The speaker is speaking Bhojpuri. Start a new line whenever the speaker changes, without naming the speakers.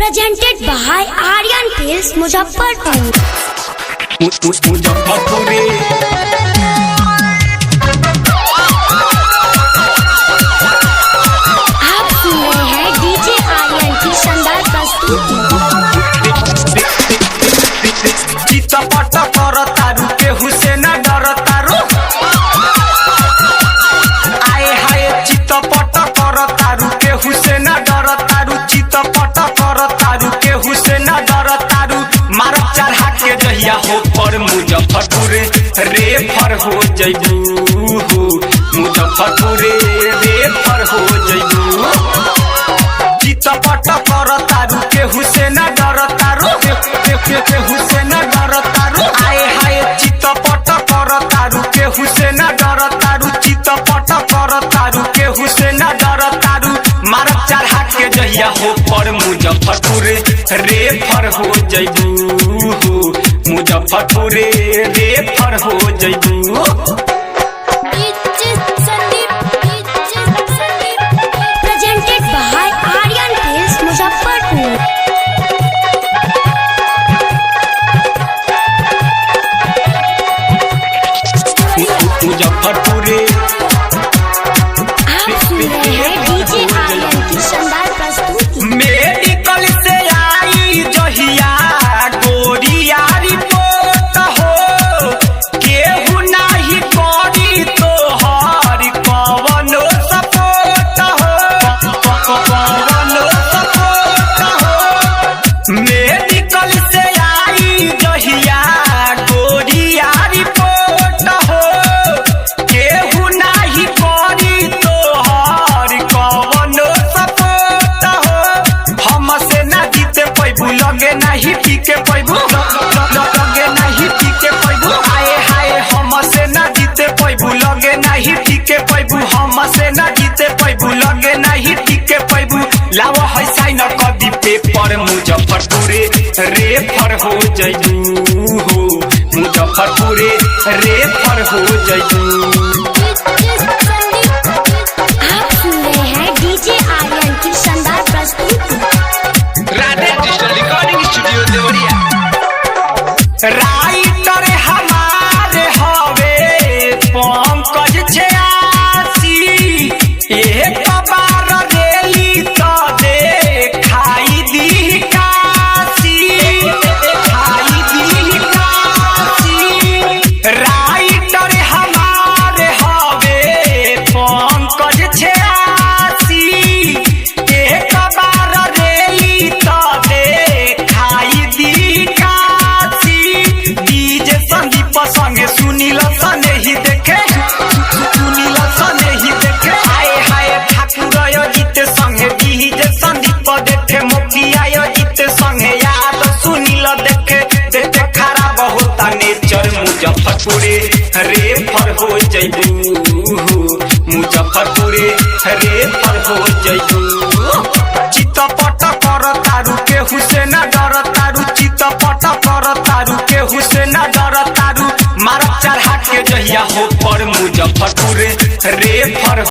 Presented by Aryan Films Muzaffarpur। आप सुन रहे हैं डीजे आर्यन की शानदार प्रस्तुति।
चितपट कर तारू के हुसैन डर तारू आए हाय चितपट कर तारू के हुसैन डर तारू चितपट कर तारू के हुसैन डर तारू मार चढ़ा के जहिया हो पर मुजफ्फरपुर रे फर हो जइबू मुजफ्फरपुर रे फर हो जइबू चितपट कर तारू के हुसैन डर तारू के हुसैन डर तारू आए हाय चितपट कर तारू के हुसैन डर तारू चितपट कर तारू के हुसैन डर तारू मार चढ़ा के जहिया हो पर मुजफ्फरपुर रे फर हो जइबू मुजफ्फरपुर रे फर हो जइबू।
Presented by Aryan Films Muzaffarpur।
Muzaffarpur
आप सुन रहे हैं डीजे आर्यन की शानदार प्रस्तुति।
मेडिकल से आई जहिया गोरिया रिपोर्ट हो केहू नाही करी तोहर कवनो सपोर्ट हो कवनो सपोर्ट हो मेडिकल से आई जहिया गोरिया रिपोर्ट हो केहू नाही करी तोहर कवनो सपोर्ट हो हमसे ना जीते पैबू लगे नहीं पीके पैबू लगे नहीं पीके पैबू आए हाय हमसे ना जीते पैबू लगे नहीं पीके पैबू हमसे ना जीते पैबू लगे नहीं पीके पैबू लाव है साइन कदी पेपर मुजफ्फरपुर रे फर हो जइबू मुजफ्फरपुर रे फर हो जइबू।
आप सुन रहे हैं डीजे आर्यन की शानदार प्रस्तुति।
Radhe digital recording studio Deoria writer हमारे हवे पंकज छयासी एक बार देली तो देखाई दी काशी देखाई दी काशी राइटर हमारे हवे पंकज छयासी एक बार देली तो देखाई दी काशी डीजे संदीप संगे सुनील सने ही देखे सुनील सने ही देखे आए हाय ठाकुर अयोजित संगे डीजे संदीप देखे मोतिया अयोजित संगे याद सुनील देखे देखे खराब होता नेचर मुजफ्फरपुर रे फर हो जइबू मुजफ्फरपुर रे फर हो जइबू चितपट कर तारू के हुसैन डर तारू चितपट कर तारू के हुसैन डर तारू मार चढ़ा के जहिया हो पर मुजफ्फरपुर रे फर